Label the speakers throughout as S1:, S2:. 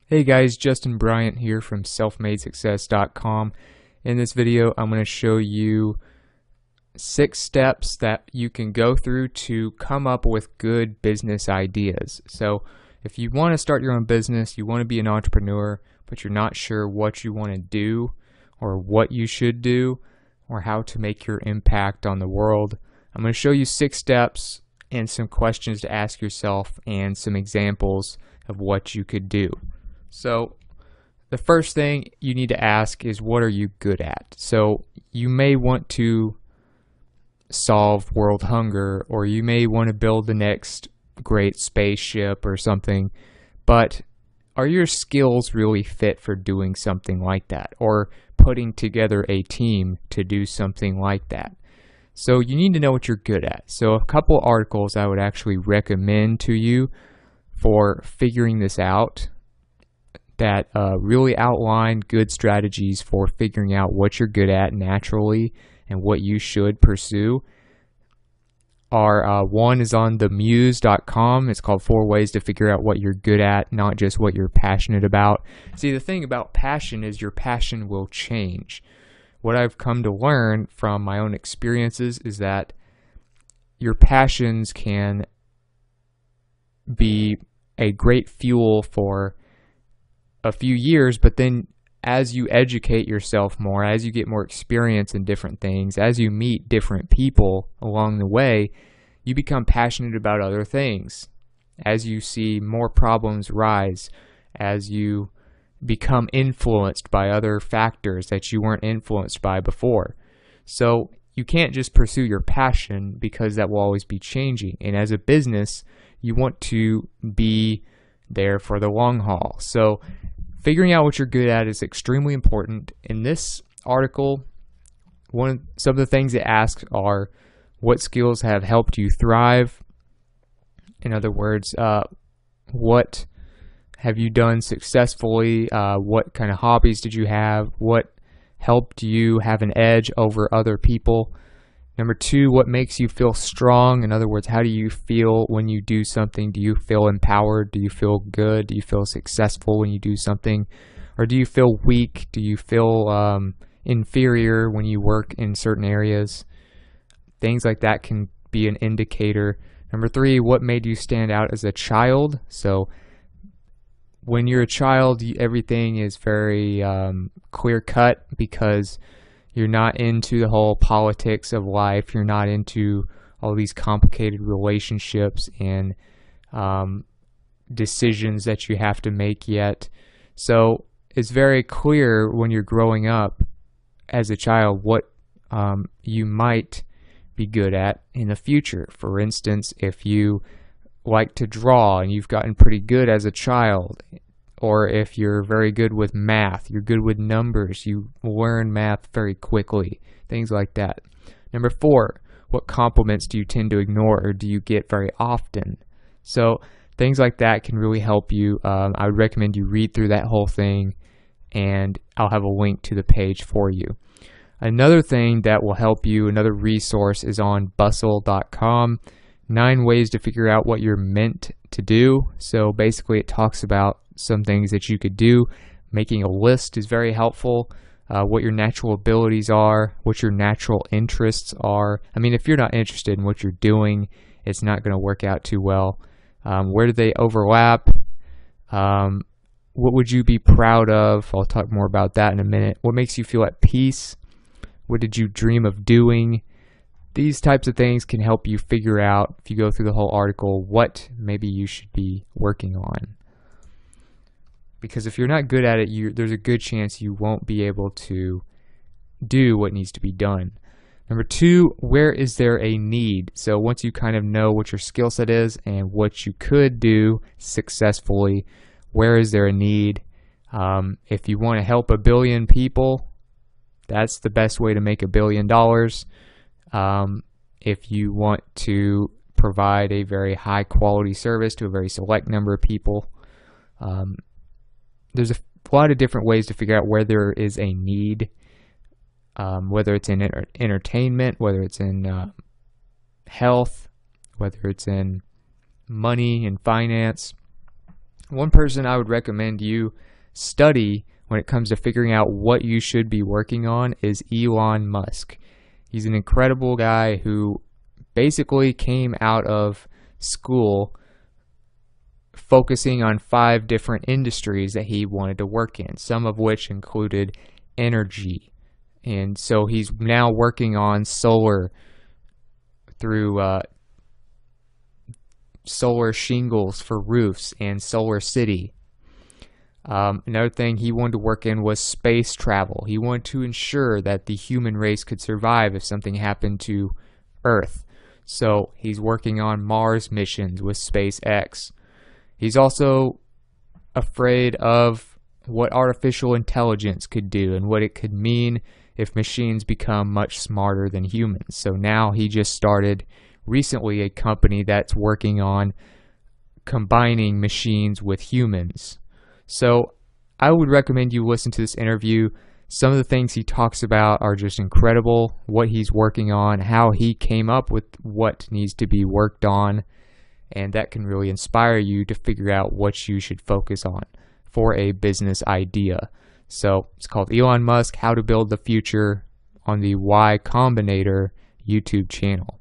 S1: Hey guys, Justin Bryant here from selfmadesuccess.com. In this video, I'm going to show you 6 steps that you can go through to come up with good business ideas. So if you want to start your own business, you want to be an entrepreneur, but you're not sure what you want to do or what you should do or how to make your impact on the world, I'm going to show you 6 steps and some questions to ask yourself and some examples of what you could do. So the first thing you need to ask is, what are you good at? So you may want to solve world hunger, or you may want to build the next great spaceship or something, but are your skills really fit for doing something like that, or putting together a team to do something like that? So you need to know what you're good at. So a couple articles I would actually recommend to you for figuring this out that really outline good strategies for figuring out what you're good at naturally and what you should pursue are one is on themuse.com. It's called 4 Ways to Figure Out What You're Good At, not just what you're passionate about. See, the thing about passion is your passion will change. What I've come to learn from my own experiences is that your passions can be a great fuel for a few years, but then as you educate yourself more, as you get more experience in different things, as you meet different people along the way, you become passionate about other things. As you see more problems rise, as you become influenced by other factors that you weren't influenced by before. So you can't just pursue your passion, because that will always be changing. And as a business, you want to be there for the long haul. So figuring out what you're good at is extremely important. In this article, some of the things it asks are, what skills have helped you thrive? In other words, what have you done successfully? What kind of hobbies did you have? What helped you have an edge over other people? Number 2, what makes you feel strong? In other words, how do you feel when you do something? Do you feel empowered? Do you feel good? Do you feel successful when you do something? Or do you feel weak? Do you feel inferior when you work in certain areas? Things like that can be an indicator. Number 3, what made you stand out as a child? So when you're a child, everything is very clear-cut, because you're not into the whole politics of life. You're not into all these complicated relationships and decisions that you have to make yet. So it's very clear when you're growing up as a child what you might be good at in the future. For instance, if you like to draw and you've gotten pretty good as a child, or if you're very good with math, you're good with numbers, you learn math very quickly, things like that. Number 4, what compliments do you tend to ignore or do you get very often? So things like that can really help you. I would recommend you read through that whole thing, and I'll have a link to the page for you. Another thing that will help you, another resource, is on bustle.com. 9 ways to figure out what you're meant to do. So basically it talks about some things that you could do. Making a list is very helpful. What your natural abilities are, what your natural interests are. I mean, if you're not interested in what you're doing, it's not going to work out too well. Where do they overlap? What would you be proud of? I'll talk more about that in a minute. What makes you feel at peace? What did you dream of doing? These types of things can help you figure out, if you go through the whole article, what maybe you should be working on. Because if you're not good at it, there's a good chance you won't be able to do what needs to be done. Number 2, where is there a need? So once you kind of know what your skill set is and what you could do successfully, where is there a need? If you want to help 1 billion people, that's the best way to make $1 billion. If you want to provide a very high quality service to a very select number of people, there's a lot of different ways to figure out where there is a need, whether it's in entertainment, whether it's in health, whether it's in money and finance. One person I would recommend you study when it comes to figuring out what you should be working on is Elon Musk. He's an incredible guy who basically came out of school focusing on 5 different industries that he wanted to work in, some of which included energy. And so he's now working on solar through solar shingles for roofs and solar city. Another thing he wanted to work in was space travel. He wanted to ensure that the human race could survive if something happened to Earth. So he's working on Mars missions with SpaceX. He's also afraid of what artificial intelligence could do and what it could mean if machines become much smarter than humans. So now he just started recently a company that's working on combining machines with humans. So I would recommend you listen to this interview. Some of the things he talks about are just incredible, what he's working on, how he came up with what needs to be worked on, and that can really inspire you to figure out what you should focus on for a business idea. So it's called Elon Musk, How to Build the Future on the Y Combinator YouTube channel.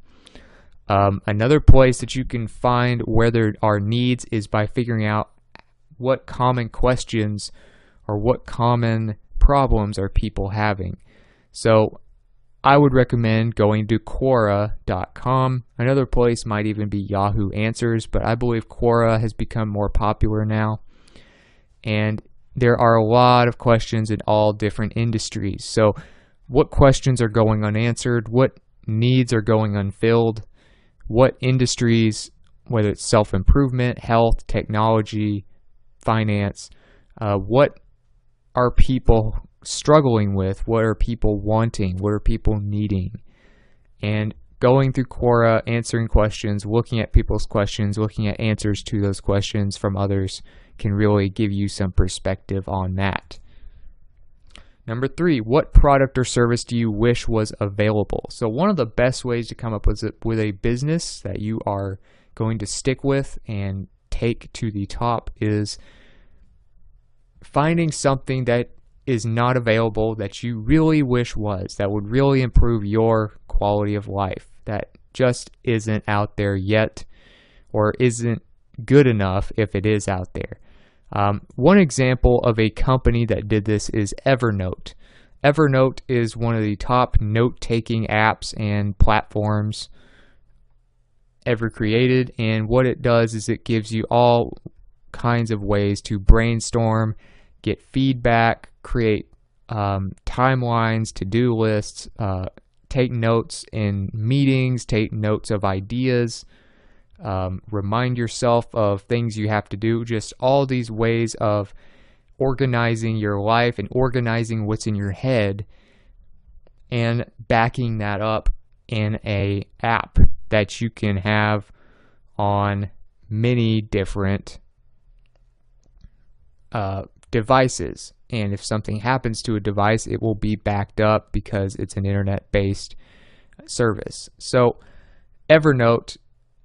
S1: Another place that you can find where there are needs is by figuring out what common questions or what common problems are people having. So I would recommend going to Quora.com. Another place might even be Yahoo Answers, but I believe Quora has become more popular now. And there are a lot of questions in all different industries. So what questions are going unanswered? What needs are going unfilled? What industries, whether it's self-improvement, health, technology, finance, what are people struggling with? What are people wanting? What are people needing? And going through Quora, answering questions, looking at people's questions, looking at answers to those questions from others can really give you some perspective on that. Number 3, what product or service do you wish was available? So one of the best ways to come up with a business that you are going to stick with and take to the top is finding something that is not available that you really wish was, that would really improve your quality of life, that just isn't out there yet or isn't good enough if it is out there. One example of a company that did this is Evernote. Evernote is one of the top note-taking apps and platforms ever created, and what it does is it gives you all kinds of ways to brainstorm, get feedback, create timelines, to-do lists, take notes in meetings, take notes of ideas, remind yourself of things you have to do, just all these ways of organizing your life and organizing what's in your head and backing that up in a app that you can have on many different devices. And if something happens to a device, it will be backed up because it's an internet-based service. So Evernote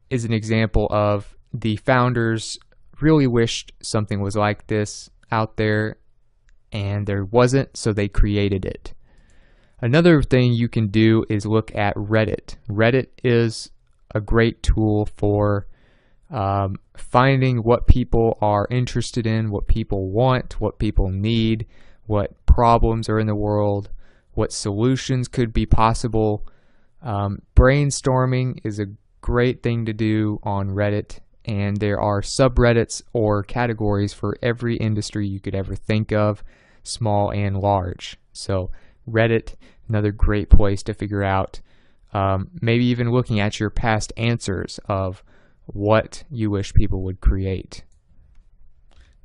S1: is an example of the founders really wished something was like this out there, and there wasn't, so they created it. Another thing you can do is look at Reddit. Reddit is a great tool for finding what people are interested in, what people want, what people need, what problems are in the world, what solutions could be possible. Brainstorming is a great thing to do on Reddit, and there are subreddits or categories for every industry you could ever think of, small and large. So Reddit, another great place to figure out, maybe even looking at your past answers of what you wish people would create.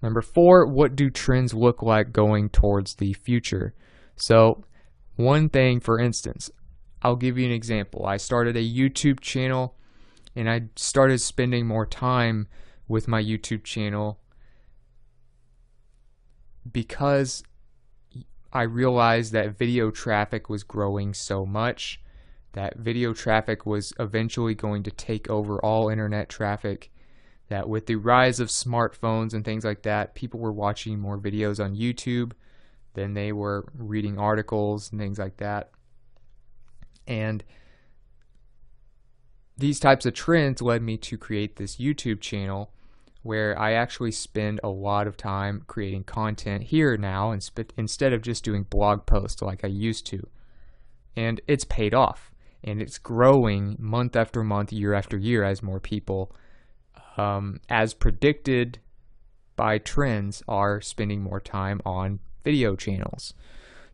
S1: Number 4, what do trends look like going towards the future? So one thing, for instance, I'll give you an example. I started a YouTube channel, and I started spending more time with my YouTube channel because I realized that video traffic was growing so much, that video traffic was eventually going to take over all internet traffic, that with the rise of smartphones and things like that, people were watching more videos on YouTube than they were reading articles and things like that. And these types of trends led me to create this YouTube channel where I actually spend a lot of time creating content here now instead of just doing blog posts like I used to. And it's paid off. And it's growing month after month, year after year as more people, as predicted by trends, are spending more time on video channels.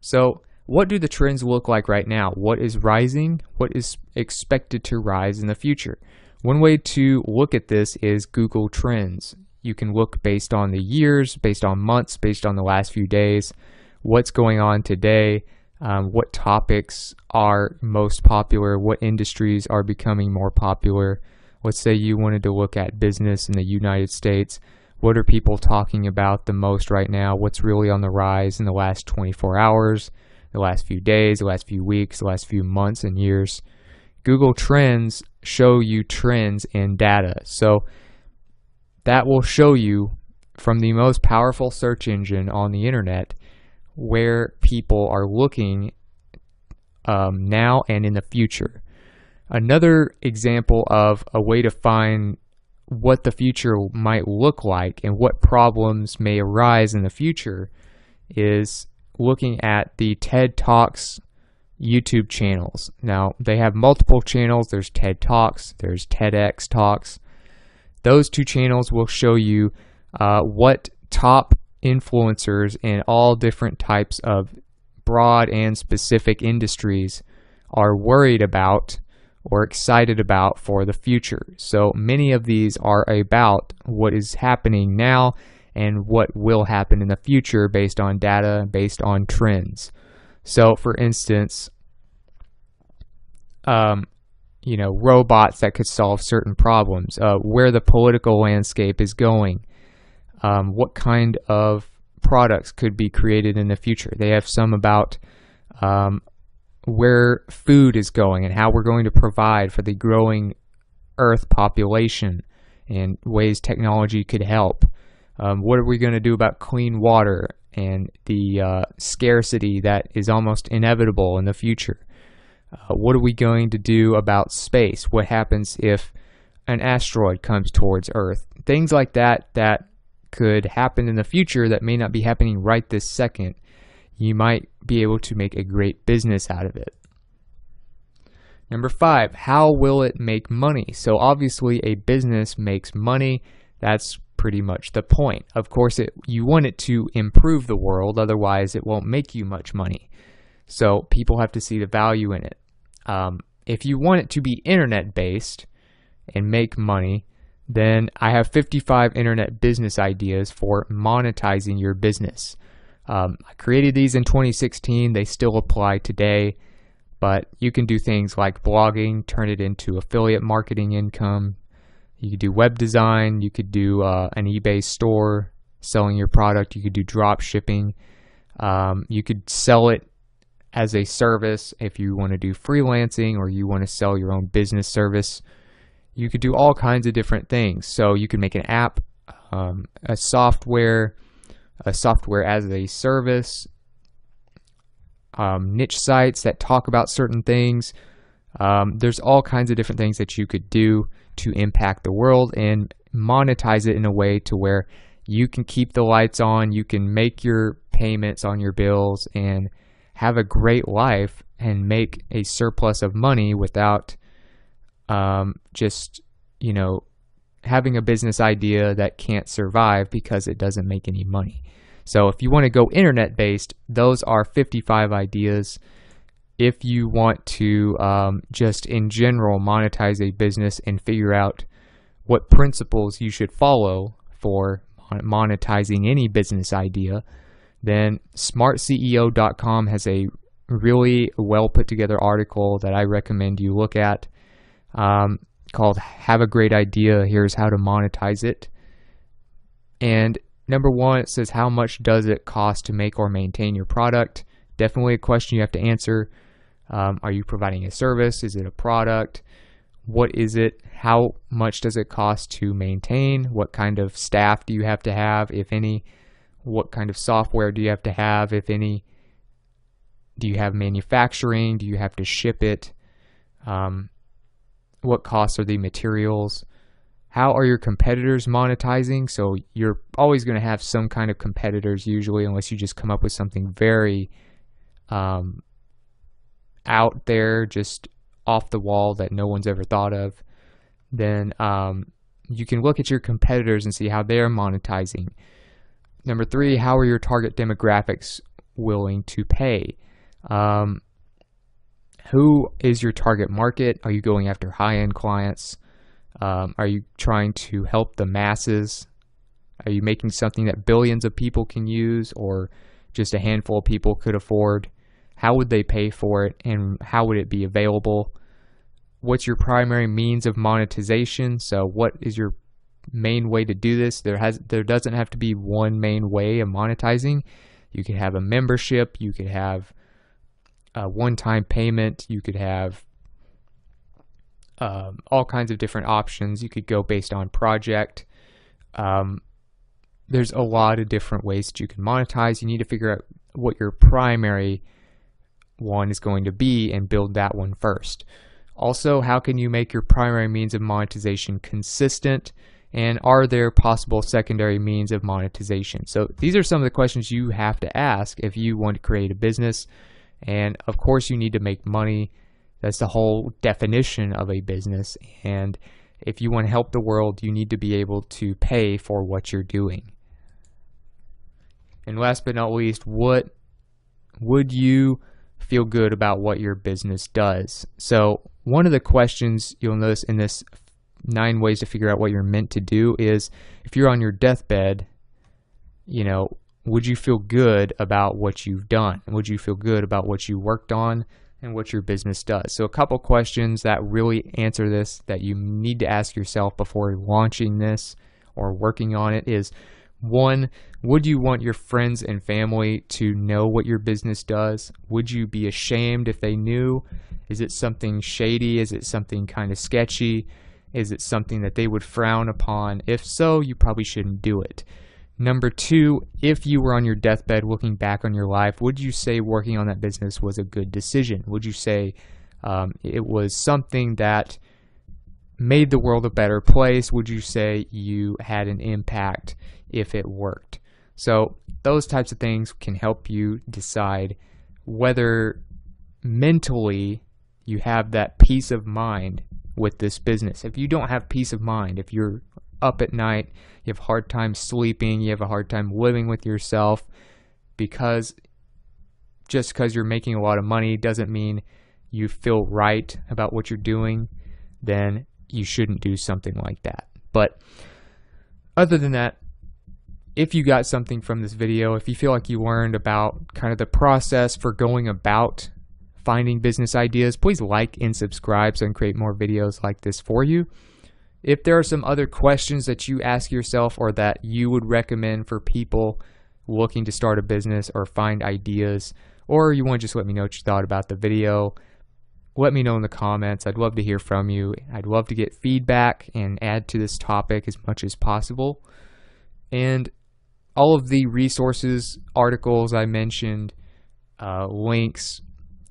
S1: So what do the trends look like right now? What is rising? What is expected to rise in the future? One way to look at this is Google Trends. You can look based on the years, based on months, based on the last few days, what's going on today, what topics are most popular, what industries are becoming more popular. Let's say you wanted to look at business in the United States. What are people talking about the most right now? What's really on the rise in the last 24 hours, the last few days, the last few weeks, the last few months and years? Google Trends show you trends in data. So that will show you from the most powerful search engine on the internet where people are looking now and in the future. Another example of a way to find what the future might look like and what problems may arise in the future is looking at the TED Talks YouTube channels. Now, they have multiple channels. There's TED Talks, there's TEDx Talks. Those two channels will show you what top influencers in all different types of broad and specific industries are worried about or excited about for the future. So many of these are about what is happening now and what will happen in the future based on data, based on trends. So for instance, robots that could solve certain problems, where the political landscape is going, what kind of products could be created in the future. They have some about where food is going and how we're going to provide for the growing Earth population and ways technology could help. What are we going to do about clean water and the scarcity that is almost inevitable in the future? What are we going to do about space? What happens if an asteroid comes towards Earth? Things like that that could happen in the future that may not be happening right this second. You might be able to make a great business out of it. Number 5, how will it make money? So obviously a business makes money. That's pretty much the point. Of course, you want it to improve the world, otherwise it won't make you much money. So people have to see the value in it. If you want it to be internet-based and make money, then I have 55 internet business ideas for monetizing your business. I created these in 2016. They still apply today, but you can do things like blogging, turn it into affiliate marketing income. You could do web design. You could do an eBay store selling your product. You could do drop shipping. You could sell it as a service if you want to do freelancing or you want to sell your own business service. You could do all kinds of different things. So you could make an app, a software as a service, niche sites that talk about certain things. There's all kinds of different things that you could do to impact the world and monetize it in a way to where you can keep the lights on, you can make your payments on your bills and have a great life and make a surplus of money without just having a business idea that can't survive because it doesn't make any money. So if you want to go internet-based, those are 55 ideas. If you want to just in general monetize a business and figure out what principles you should follow for monetizing any business idea, then smartceo.com has a really well put together article that I recommend you look at called Have a Great Idea, Here's How to Monetize It. And number 1, it says, how much does it cost to make or maintain your product? Definitely a question you have to answer. Are you providing a service? Is it a product? What is it? How much does it cost to maintain? What kind of staff do you have to have, if any? What kind of software do you have to have, if any? Do you have manufacturing? Do you have to ship it? What costs are the materials? How are your competitors monetizing? So you're always going to have some kind of competitors usually, unless you just come up with something very out there, just off the wall that no one's ever thought of. Then you can look at your competitors and see how they're monetizing. Number 3, how are your target demographics willing to pay? Who is your target market? Are you going after high-end clients? Are you trying to help the masses? Are you making something that billions of people can use, or just a handful of people could afford? How would they pay for it, and how would it be available? What's your primary means of monetization? So what is your main way to do this? There doesn't have to be one main way of monetizing. You could have a membership, you could have a one-time payment, you could have all kinds of different options. You could go based on project. There's a lot of different ways that you can monetize. You need to figure out what your primary one is going to be and build that one first. Also, how can you make your primary means of monetization consistent? And are there possible secondary means of monetization? So these are some of the questions you have to ask if you want to create a business. And of course, you need to make money. That's the whole definition of a business. And if you want to help the world, you need to be able to pay for what you're doing. And last but not least, what would you feel good about what your business does? So one of the questions you'll notice in this 9 ways to figure out what you're meant to do is, if you're on your deathbed, would you feel good about what you've done? Would you feel good about what you worked on and what your business does? So a couple questions that really answer this that you need to ask yourself before launching this or working on it is, 1, would you want your friends and family to know what your business does? Would you be ashamed if they knew? Is it something shady? Is it something kind of sketchy? Is it something that they would frown upon? If so, you probably shouldn't do it. Number 2, if you were on your deathbed looking back on your life, would you say working on that business was a good decision? Would you say it was something that made the world a better place? Would you say you had an impact if it worked? So those types of things can help you decide whether mentally you have that peace of mind with this business. If you don't have peace of mind, if you're up at night, you have a hard time sleeping, you have a hard time living with yourself, because just because you're making a lot of money doesn't mean you feel right about what you're doing, then you shouldn't do something like that. But other than that, if you got something from this video, if you feel like you learned about kind of the process for going about finding business ideas, please like and subscribe so I can create more videos like this for you. If there are some other questions that you ask yourself or that you would recommend for people looking to start a business or find ideas, or you want to just let me know what you thought about the video, let me know in the comments. I'd love to hear from you. I'd love to get feedback and add to this topic as much as possible. And all of the resources, articles I mentioned, links,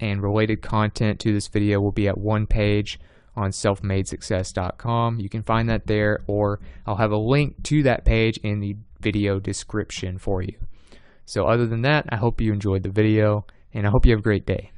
S1: and related content to this video will be at one page on selfmadesuccess.com. You can find that there, or I'll have a link to that page in the video description for you. So other than that, I hope you enjoyed the video, and I hope you have a great day.